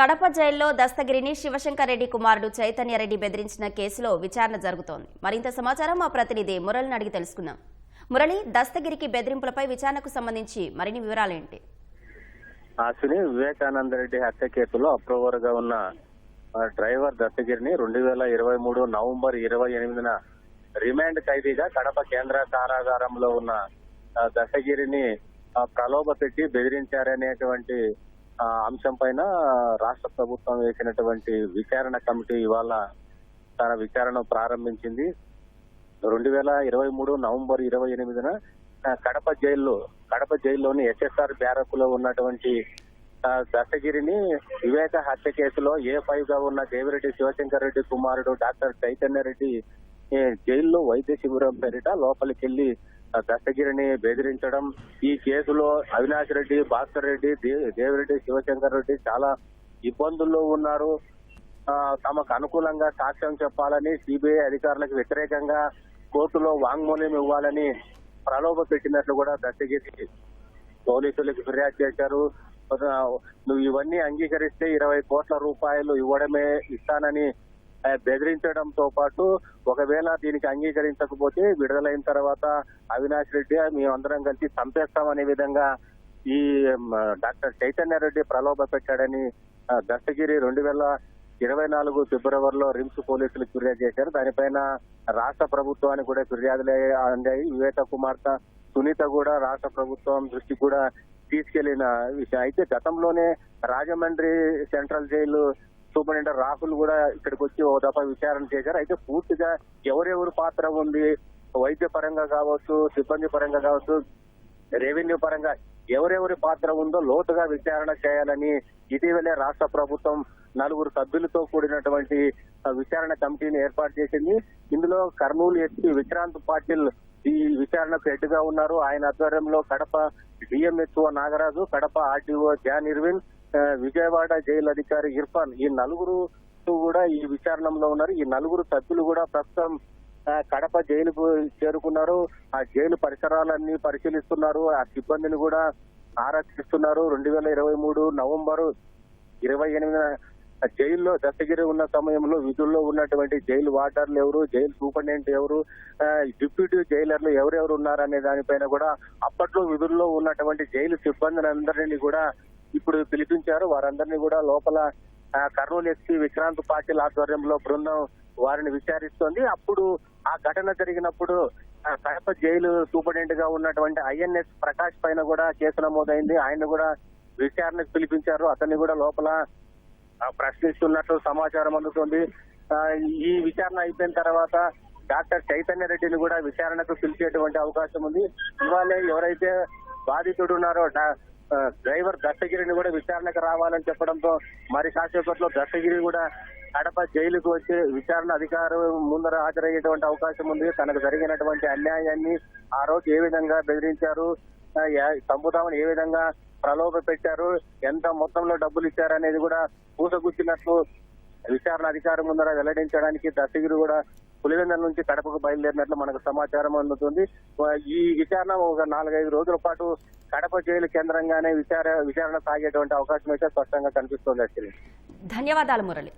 కడప జైల్లో దస్తగిరిని శివశంకర్ రెడ్డి కుమారుడు చైతన్య రెడ్డి బెదిరించిన కేసులో విచారణ జరుగుతోంది. మరింత సమాచారం మా ప్రతినిధి మురళిని అడిగి తెలుసుకుందాం. మురళి, దస్తగిరికి బెదిరింపులపై విచారణకు సంబంధించి మరిన్ని వివరాలేంటి? అశ్విని, వివేకానంద రెడ్డి హత్య కేసులో అప్రూవర్ గా ఉన్న డ్రైవర్ దస్తగిరిని 2023 నవంబర్ 28న రిమాండ్ ఖైదీగా కడప కేంద్ర కారాగారంలో ఉన్న దస్తగిరిని ప్రలోభ పెట్టి బెదిరించారనేటువంటి అంశం పైన రాష్ట్ర ప్రభుత్వం వేసినటువంటి విచారణ కమిటీ ఇవాళ తన విచారణ ప్రారంభించింది. 2023 నవంబర్ 28న కడప జైల్లోని ఎస్ఎస్ఆర్ బ్యారక్ లో ఉన్నటువంటి దస్తగిరిని వివేక హత్య కేసులో A5 గా ఉన్న దేవిరెడ్డి శివశంకర్ రెడ్డి కుమారుడు డాక్టర్ చైతన్య రెడ్డి జైల్లో వైద్య శిబిరం పేరిట లోపలికెళ్లి దస్తగిరిని బెదిరించడం, ఈ కేసులో అవినాష్ రెడ్డి, భాస్కర్ రెడ్డి, దేవిరెడ్డి శివశంకర్ రెడ్డి చాలా ఇబ్బందుల్లో ఉన్నారు, తమకు అనుకూలంగా సాక్ష్యం చెప్పాలని, సిబిఐ అధికారులకు వ్యతిరేకంగా కోర్టులో వాంగ్మూలం ఇవ్వాలని ప్రలోభ పెట్టినట్లు కూడా దస్తగిరి పోలీసులకు ఫిర్యాదు చేశారు. నువ్వు ఇవన్నీ అంగీకరిస్తే 20 కోట్ల రూపాయలు ఇస్తానని బెదిరించడంతో పాటు ఒకవేళ దీనికి అంగీకరించకపోతే విడుదలైన తర్వాత అవినాష్ రెడ్డి మేమందరం కలిసి చంపేస్తామనే విధంగా ఈ డాక్టర్ చైతన్య రెడ్డి ప్రలోభ పెట్టాడని దస్తగిరి 2024 ఫిబ్రవరిలో రిమ్స్ పోలీసులకు ఫిర్యాదు చేశారు. దానిపైన రాష్ట్ర ప్రభుత్వానికి కూడా ఫిర్యాదులు అందాయి. వివేక కుమార్తె సునీత కూడా రాష్ట్ర ప్రభుత్వం దృష్టికి కూడా తీసుకెళ్లిన విషయం. అయితే గతంలోనే Rajahmundry central jail superintendent Rahul కూడా ఇక్కడికి వచ్చి ఓ దఫా విచారణ చేశారు. అయితే పూర్తిగా ఎవరెవరు పాత్ర ఉంది, వైద్య పరంగా కావచ్చు, సిబ్బంది పరంగా కావచ్చు, రెవెన్యూ పరంగా ఎవరెవరి పాత్ర ఉందో లోతుగా విచారణ చేయాలని ఇటీవలే రాష్ట్ర ప్రభుత్వం 4 సభ్యులతో కూడినటువంటి విచారణ కమిటీని ఏర్పాటు చేసింది. ఇందులో కర్నూలు ఎస్పీ విక్రాంత్ పాటిల్ ఈ విచారణకు హెడ్ గా ఉన్నారు. ఆయన ఆధ్వర్యంలో Kadapa DMHO Nagaraju, Kadapa RTO John Irvin, Vijayawada jail అధికారి ఇర్ఫాన్, ఈ 4 కూడా ఈ విచారణలో ఉన్నారు. ఈ 4 సభ్యులు కూడా ప్రస్తుతం కడప జైలుకు చేరుకున్నారు. ఆ జైలు పరిసరాలన్నీ పరిశీలిస్తున్నారు, ఆ సిబ్బందిని కూడా ఆరక్షిస్తున్నారు. 2023 నవంబర్ 28న జైల్లో దస్తగిరి ఉన్న సమయంలో విధుల్లో ఉన్నటువంటి జైలు వార్డర్లు ఎవరు, జైలు సూపరింటెండెంట్ ఎవరు, డిప్యూటీ జైలర్లు ఎవరెవరు ఉన్నారనే దానిపైన కూడా అప్పట్లో విధుల్లో ఉన్నటువంటి జైలు సిబ్బందిని అందరినీ కూడా ఇప్పుడు పిలిపించారు. వారందరినీ కూడా లోపల కర్నూలు ఎస్పీ విక్రాంత్ పాటిల్ ఆధ్వర్యంలో బృందం వారిని విచారిస్తోంది. అప్పుడు ఆ ఘటన జరిగినప్పుడు కడప జైలు సూపరింటెండెంట్ గా ఉన్నటువంటి ఐఎన్ఎస్ ప్రకాష్ పైన కూడా కేసు నమోదైంది. ఆయన కూడా విచారణకు పిలిపించారు. అతన్ని కూడా లోపల ప్రశ్నిస్తున్నట్లు సమాచారం అందుతుంది. ఈ విచారణ అయిపోయిన తర్వాత డాక్టర్ చైతన్య రెడ్డిని కూడా విచారణకు పిలిచేటువంటి అవకాశం ఉంది. ఇవాళ ఎవరైతే బాధితుడు ఉన్నారో డ్రైవర్ దస్తగిరిని కూడా విచారణకు రావాలని చెప్పడంతో మరి కాసేపట్లో దస్తగిరి కూడా కడప జైలుకు వచ్చి విచారణ అధికారులు ముందర హాజరయ్యేటువంటి అవకాశం ఉంది. తనకు జరిగినటువంటి అన్యాయాన్ని ఆ రోజు ఏ విధంగా బెదిరించారు, చంపుతామని ఏ విధంగా ప్రలోభ పెట్టారు, ఎంత మొత్తంలో డబ్బులు ఇచ్చారనేది కూడా పూసగుచ్చినట్లు విచారణ అధికారి ముందర వెల్లడించడానికి దస్తగిరి కూడా పులివెందుల నుంచి కడపకు బయలుదేరినట్లు మనకు సమాచారం అందుతుంది. ఈ విచారణ ఒక 4-5 రోజుల పాటు కడప జైలు కేంద్రంగానే విచారణ సాగేటువంటి అవకాశం అయితే స్పష్టంగా కనిపిస్తోంది. ధన్యవాదాలు మురళి.